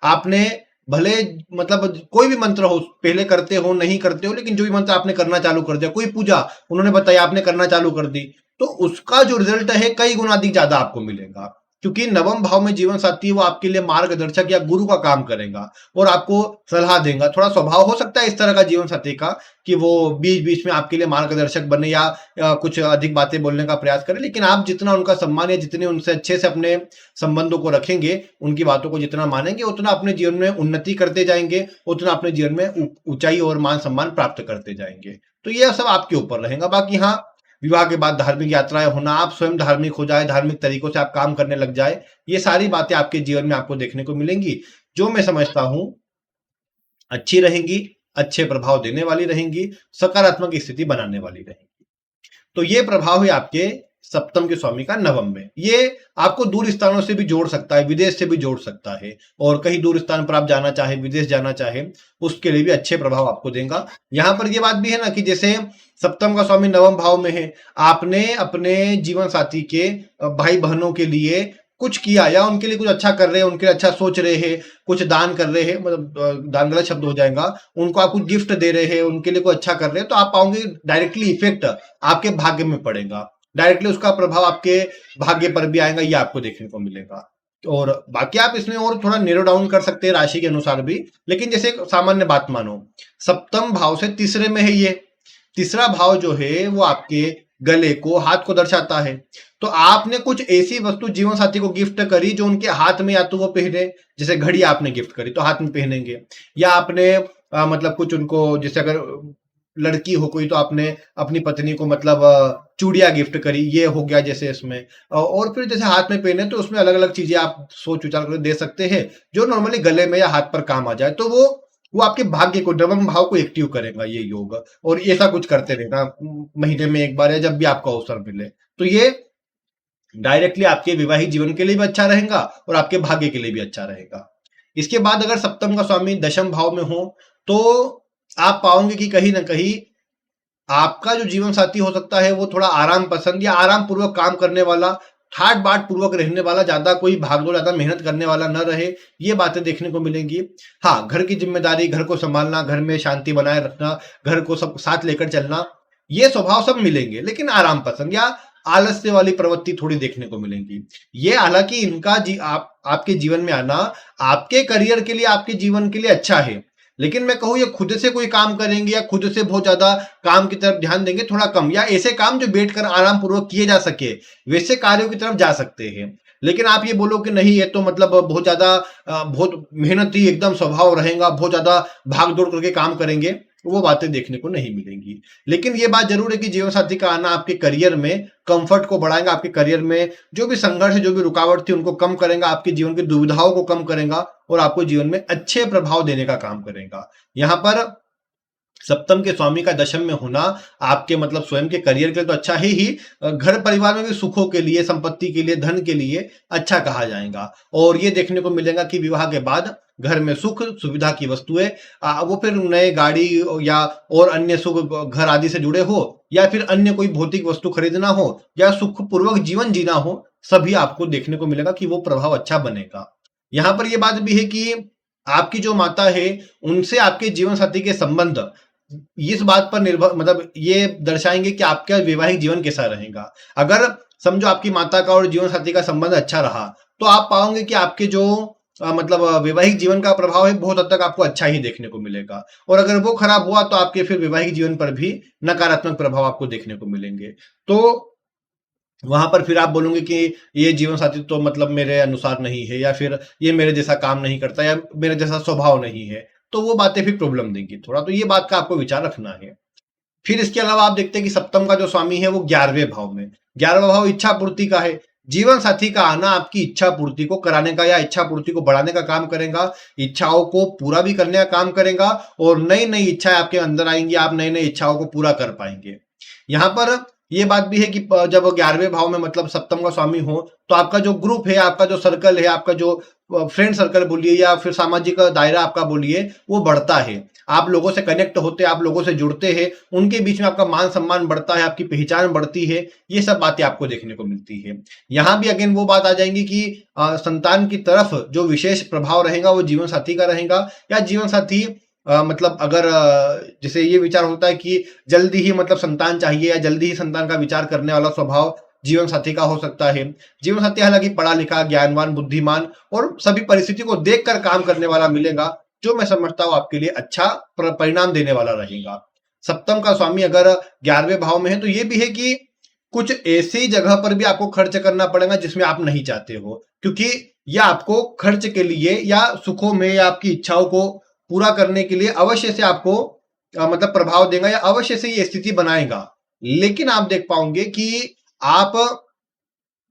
आपने भले मतलब कोई भी मंत्र हो, पहले करते हो नहीं करते हो, लेकिन जो भी मंत्र आपने करना चालू कर दिया, कोई पूजा उन्होंने बताया आपने करना चालू कर दी, तो उसका जो रिजल्ट है कई गुना अधिक ज्यादा आपको मिलेगा। क्योंकि नवम भाव में जीवन साथी वो आपके लिए मार्गदर्शक या गुरु का काम करेगा और आपको सलाह देगा। थोड़ा स्वभाव हो सकता है इस तरह का जीवन साथी का कि वो बीच बीच में आपके लिए मार्गदर्शक बने या कुछ अधिक बातें बोलने का प्रयास करे, लेकिन आप जितना उनका सम्मान या जितने उनसे अच्छे से अपने संबंधों को रखेंगे, उनकी बातों को जितना मानेंगे, उतना अपने जीवन में उन्नति करते जाएंगे, उतना अपने जीवन में ऊंचाई और मान सम्मान प्राप्त करते जाएंगे। तो यह सब आपके ऊपर रहेगा। बाकी हाँ, विवाह के बाद धार्मिक यात्राएं होना, आप स्वयं धार्मिक हो जाए, धार्मिक तरीकों से आप काम करने लग जाए, ये सारी बातें आपके जीवन में आपको देखने को मिलेंगी, जो मैं समझता हूं अच्छी रहेंगी, अच्छे प्रभाव देने वाली रहेंगी, सकारात्मक स्थिति बनाने वाली रहेंगी। तो ये प्रभाव है आपके सप्तम के स्वामी का नवम में। ये आपको दूर स्थानों से भी जोड़ सकता है, विदेश से भी जोड़ सकता है, और कहीं दूर स्थान पर आप जाना चाहे, विदेश जाना चाहे, उसके लिए भी अच्छे प्रभाव आपको देगा। यहां पर ये बात भी है ना कि जैसे सप्तम का स्वामी नवम भाव में है, आपने अपने जीवन साथी के भाई बहनों के लिए कुछ किया या उनके लिए कुछ अच्छा कर रहे हैं, उनके लिए अच्छा सोच रहे हैं, कुछ दान कर रहे हैं, मतलब दान गलत शब्द हो जाएगा, उनको आप कुछ गिफ्ट दे रहे हैं, उनके लिए कुछ अच्छा कर रहे हैं, तो आप पाओगे डायरेक्टली इफेक्ट आपके भाग्य में पड़ेगा, डायरेक्टली उसका प्रभाव आपके भाग्य पर भी आएगा, ये आपको देखने को मिलेगा। और बाकी आप इसमें और थोड़ा नेरो डाउन कर सकते हैं राशि के अनुसार भी, लेकिन जैसे सामान्य बात मानो, सप्तम भाव से तीसरे में है ये, तीसरा भाव जो है वो आपके गले को, हाथ को दर्शाता है। तो आपने कुछ ऐसी वस्तु जीवन साथी को गिफ्ट करी जो उनके हाथ में, या तो वो पहने, जैसे घड़ी आपने गिफ्ट करी तो हाथ में पहनेंगे, या आपने मतलब कुछ उनको, जैसे अगर लड़की हो कोई तो आपने अपनी पत्नी को मतलब चूड़ियां गिफ्ट करी, ये हो गया जैसे इसमें। और फिर जैसे हाथ में पहने तो उसमें अलग अलग चीजें आप सोच विचार कर दे सकते हैं जो नॉर्मली गले में या हाथ पर काम आ जाए, तो वो आपके भाग्य को, नवम भाव को एक्टिव करेगा ये योग। और ऐसा कुछ करते रहना महीने में एक बार या जब भी आपको अवसर मिले, तो ये डायरेक्टली आपके वैवाहिक जीवन के लिए भी अच्छा रहेगा और आपके भाग्य के लिए भी अच्छा रहेगा। इसके बाद अगर सप्तम का स्वामी दशम भाव में हो तो आप पाओगे कि कहीं ना कहीं आपका जो जीवन साथी हो सकता है वो थोड़ा आराम पसंद या आराम पूर्वक काम करने वाला, ठाट बाट पूर्वक रहने वाला, ज्यादा कोई भागदौड़, ज्यादा मेहनत करने वाला न रहे, ये बातें देखने को मिलेंगी। हाँ, घर की जिम्मेदारी, घर को संभालना, घर में शांति बनाए रखना, घर को सब साथ लेकर चलना, ये स्वभाव सब मिलेंगे, लेकिन आराम पसंद या आलस्य वाली प्रवृत्ति थोड़ी देखने को मिलेंगी। ये हालांकि इनका आपके जीवन में आना आपके करियर के लिए, आपके जीवन के लिए अच्छा है, लेकिन मैं कहूँ ये खुद से कोई काम करेंगे या खुद से बहुत ज्यादा काम की तरफ ध्यान देंगे थोड़ा कम, या ऐसे काम जो बैठकर आराम पूर्वक किए जा सके वैसे कार्यों की तरफ जा सकते हैं। लेकिन आप ये बोलो कि नहीं ये तो मतलब बहुत ज्यादा बहुत मेहनती एकदम स्वभाव रहेगा, बहुत ज्यादा भाग दौड़ करके काम करेंगे, वो बातें देखने को नहीं मिलेंगी। लेकिन ये बात जरूर है कि जीवन साथी का आना आपके करियर में कंफर्ट को बढ़ाएगा, आपके करियर में जो भी संघर्ष है, जो भी रुकावट थी उनको कम करेगा, आपके जीवन की दुविधाओं को कम करेगा और आपको जीवन में अच्छे प्रभाव देने का काम करेगा। यहाँ पर सप्तम के स्वामी का दशम में होना आपके मतलब स्वयं के करियर के लिए तो अच्छा है ही, घर परिवार में भी सुखों के लिए, संपत्ति के लिए, धन के लिए अच्छा कहा जाएगा। और ये देखने को मिलेगा कि विवाह के बाद घर में सुख सुविधा की वस्तुएं, वो फिर नए गाड़ी या और अन्य सुख घर आदि से जुड़े हो, या फिर अन्य कोई भौतिक वस्तु खरीदना हो, या सुखपूर्वक जीवन जीना हो, सभी आपको देखने को मिलेगा कि वो प्रभाव अच्छा बनेगा। यहाँ पर यह बात भी है कि आपकी जो माता है उनसे आपके जीवन साथी के संबंध इस बात पर निर्भर, मतलब ये दर्शाएंगे कि आपका वैवाहिक जीवन कैसा रहेगा। अगर समझो आपकी माता का और जीवन साथी का संबंध अच्छा रहा तो आप पाओगे कि आपके जो मतलब वैवाहिक जीवन का प्रभाव है बहुत हद तक आपको अच्छा ही देखने को मिलेगा। और अगर वो खराब हुआ तो आपके फिर वैवाहिक जीवन पर भी नकारात्मक प्रभाव आपको देखने को मिलेंगे। तो वहां पर फिर आप बोलोगे कि ये जीवन साथी तो मतलब मेरे अनुसार नहीं है, या फिर ये मेरे जैसा काम नहीं करता, या मेरे जैसा स्वभाव नहीं है, तो वो बातें फिर प्रॉब्लम देंगी थोड़ा। तो ये बात का आपको विचार रखना है। फिर इसके अलावा आप देखते हैं कि सप्तम का जो स्वामी है वो 11वें भाव में, 11वां भाव इच्छा पूर्ति का है। जीवन साथी का आना आपकी इच्छा पूर्ति को कराने का या इच्छा पूर्ति को बढ़ाने का काम करेगा, इच्छाओं को पूरा भी करने का काम करेगा, और नई नई इच्छाएं आपके अंदर आएंगी, आप नई नई इच्छाओं को पूरा कर पाएंगे। यहाँ पर यह बात भी है कि जब 11वें भाव में मतलब सप्तम का स्वामी हो तो आपका जो ग्रुप है, आपका जो सर्कल है, आपका जो फ्रेंड सर्कल बोलिए या फिर सामाजिक दायरा आपका बोलिए, वो बढ़ता है। आप लोगों से कनेक्ट होते हैं, आप लोगों से जुड़ते हैं, उनके बीच में आपका मान सम्मान बढ़ता है, आपकी पहचान बढ़ती है, ये सब बातें आपको देखने को मिलती है। यहाँ भी अगेन वो बात आ जाएंगी कि संतान की तरफ जो विशेष प्रभाव रहेगा वो जीवन साथी का रहेगा, या जीवन साथी मतलब अगर जैसे ये विचार होता है कि जल्दी ही मतलब संतान चाहिए या जल्दी ही संतान का विचार करने वाला स्वभाव जीवन साथी का हो सकता है। जीवन साथी हालांकि पढ़ा लिखा, ज्ञानवान, बुद्धिमान और सभी परिस्थिति को देखकर काम करने वाला मिलेगा, जो मैं समझता हूं आपके लिए अच्छा परिणाम देने वाला रहेगा। सप्तम का स्वामी अगर 11वें भाव में है तो ये भी है कि कुछ ऐसी जगह पर भी आपको खर्च करना पड़ेगा जिसमें आप नहीं चाहते हो, क्योंकि यह आपको खर्च के लिए या सुखों में या आपकी इच्छाओं को पूरा करने के लिए अवश्य से आपको मतलब प्रभाव देगा या अवश्य से ये स्थिति बनाएगा। लेकिन आप देख पाओगे कि आप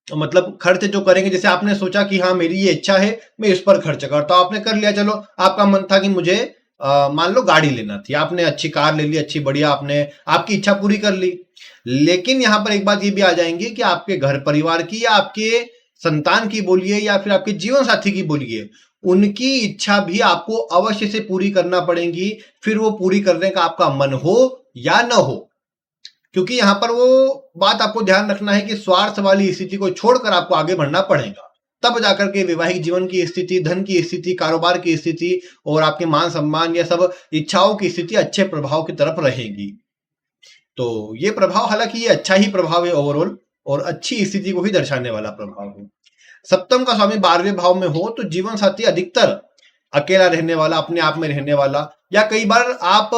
मतलब खर्च जो करेंगे, जैसे आपने सोचा कि हाँ मेरी ये इच्छा है, मैं इस पर खर्च करता हूं, आपने कर लिया, चलो आपका मन था कि मुझे मान लो गाड़ी लेना थी, आपने अच्छी कार ले ली, अच्छी बढ़िया, आपने आपकी इच्छा पूरी कर ली। लेकिन यहां पर एक बात ये भी आ जाएंगी कि आपके घर परिवार की या आपके संतान की बोलिए या फिर आपके जीवन साथी की बोलिए, उनकी इच्छा भी आपको अवश्य से पूरी करना पड़ेगी, फिर वो पूरी करने का आपका मन हो या न हो। क्योंकि यहां पर वो बात आपको ध्यान रखना है कि स्वार्थ वाली स्थिति को छोड़कर आपको आगे बढ़ना पड़ेगा, तब जाकर के वैवाहिक जीवन की स्थिति, धन की स्थिति, कारोबार की स्थिति और आपके मान सम्मान या सब इच्छाओं की स्थिति अच्छे प्रभाव की तरफ रहेगी। तो ये प्रभाव, हालांकि ये अच्छा ही प्रभाव है ओवरऑल, और अच्छी स्थिति को ही दर्शाने वाला प्रभाव है। सप्तम का स्वामी 12वें भाव में हो तो जीवन साथी अधिकतर अकेला रहने वाला, अपने आप में रहने वाला, या कई बार आप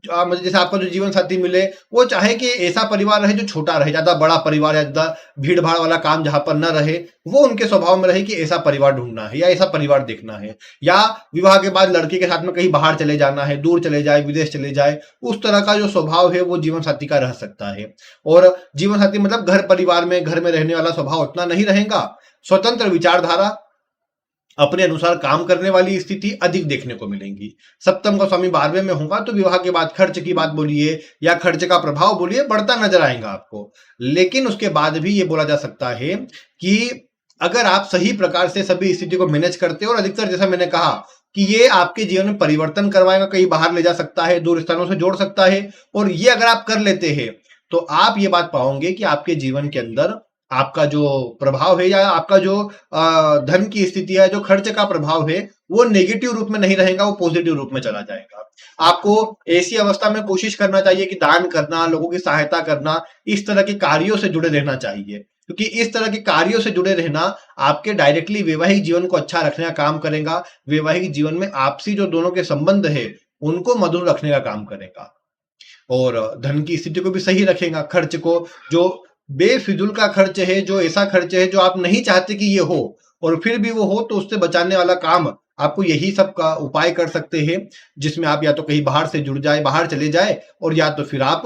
मतलब जैसे आपका जो जीवन साथी मिले वो चाहे कि ऐसा परिवार रहे जो छोटा रहे, ज्यादा बड़ा परिवार या ज्यादा भीड़ भाड़ वाला काम जहां पर न रहे, वो उनके स्वभाव में रहे कि ऐसा परिवार ढूंढना है या ऐसा परिवार देखना है, या विवाह के बाद लड़के के साथ में कहीं बाहर चले जाना है, दूर चले जाए, विदेश चले जाए, उस तरह का जो स्वभाव है वो जीवन साथी का रह सकता है। और जीवन साथी मतलब घर परिवार में, घर में रहने वाला स्वभाव उतना नहीं रहेगा, स्वतंत्र विचारधारा, अपने अनुसार काम करने वाली स्थिति अधिक देखने को मिलेंगी। सप्तम का स्वामी 12वें में होगा तो विवाह के बाद खर्च की बात बोलिए या खर्च का प्रभाव बोलिए बढ़ता नजर आएगा आपको। लेकिन उसके बाद भी ये बोला जा सकता है कि अगर आप सही प्रकार से सभी स्थिति को मैनेज करते हो, और अधिकतर जैसा मैंने कहा कि ये आपके जीवन में परिवर्तन करवाएगा, कहीं बाहर ले जा सकता है, दूर स्थानों से जोड़ सकता है, और ये अगर आप कर लेते हैं तो आप ये बात पाओगे कि आपके जीवन के अंदर आपका जो प्रभाव है या आपका जो धन की स्थिति है, जो खर्च का प्रभाव है, वो नेगेटिव रूप में नहीं रहेगा, वो पॉजिटिव रूप में चला जाएगा। आपको ऐसी अवस्था में कोशिश करना चाहिए कि दान करना, लोगों की सहायता करना, इस तरह के कार्यों से जुड़े रहना चाहिए, क्योंकि इस तरह के कार्यों से जुड़े रहना आपके डायरेक्टली वैवाहिक जीवन को अच्छा रखने का काम करेगा, वैवाहिक जीवन में आपसी जो दोनों के संबंध है उनको मधुर रखने का काम करेगा, और धन की स्थिति को भी सही रखेगा। खर्च को, जो बेफिजूल का खर्च है, जो ऐसा खर्च है जो आप नहीं चाहते कि ये हो और फिर भी वो हो, तो उससे बचाने वाला काम आपको यही सब का उपाय कर सकते हैं, जिसमें आप या तो कहीं बाहर से जुड़ जाए, बाहर चले जाए, और या तो फिर आप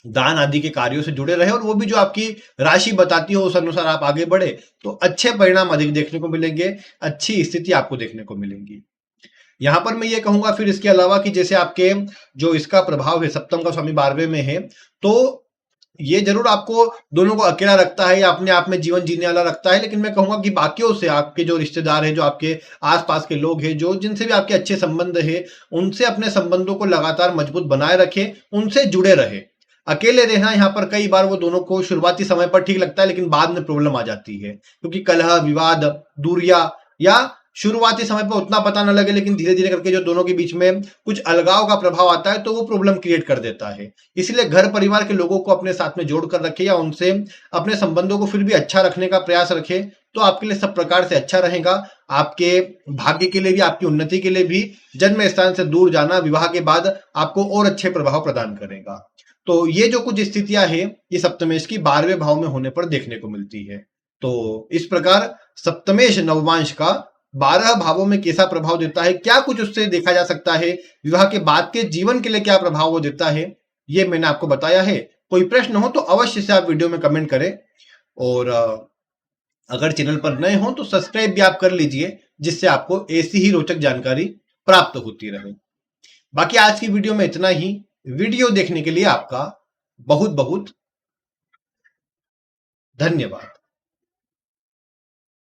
दान आदि के कार्यों से जुड़े रहे, और वो भी जो आपकी राशि बताती हो उस अनुसार आप आगे बढ़े, तो अच्छे परिणाम अधिक देखने को मिलेंगे, अच्छी स्थिति आपको देखने को मिलेंगी। यहां पर मैं ये कहूंगा फिर इसके अलावा कि जैसे आपके जो इसका प्रभाव है, सप्तम का स्वामी 12वें में है, तो ये जरूर आपको दोनों को अकेला रखता है या अपने आप में जीवन जीने वाला रखता है, लेकिन मैं कहूंगा कि बाकियों से, आपके जो रिश्तेदार हैं, जो आपके आसपास के लोग हैं, जो जिनसे भी आपके अच्छे संबंध है, उनसे अपने संबंधों को लगातार मजबूत बनाए रखें, उनसे जुड़े रहे। अकेले रहना यहाँ पर कई बार वो दोनों को शुरुआती समय पर ठीक लगता है, लेकिन बाद में प्रॉब्लम आ जाती है, क्योंकि कलह, विवाद, दूरिया, या शुरुआती समय पर उतना पता न लगे लेकिन धीरे धीरे करके जो दोनों के बीच में कुछ अलगाव का प्रभाव आता है, तो वो प्रॉब्लम क्रिएट कर देता है। इसलिए घर परिवार के लोगों को अपने साथ में जोड़ कर रखे या उनसे अपने संबंधों को फिर भी अच्छा रखने का प्रयास रखे, तो आपके लिए सब प्रकार से अच्छा रहेगा। आपके भाग्य के लिए भी, आपकी उन्नति के लिए भी जन्म स्थान से दूर जाना विवाह के बाद आपको और अच्छे प्रभाव प्रदान करेगा। तो ये जो कुछ स्थितियां हैं, ये सप्तमेश की 12वें भाव में होने पर देखने को मिलती है। तो इस प्रकार सप्तमेश नवमांश का 12 भावों में कैसा प्रभाव देता है, क्या कुछ उससे देखा जा सकता है, विवाह के बाद के जीवन के लिए क्या प्रभाव वो देता है, ये मैंने आपको बताया है। कोई प्रश्न हो तो अवश्य से आप वीडियो में कमेंट करें, और अगर चैनल पर नए हो तो सब्सक्राइब भी आप कर लीजिए, जिससे आपको ऐसी ही रोचक जानकारी प्राप्त होती रहे। बाकी आज की वीडियो में इतना ही। वीडियो देखने के लिए आपका बहुत बहुत धन्यवाद।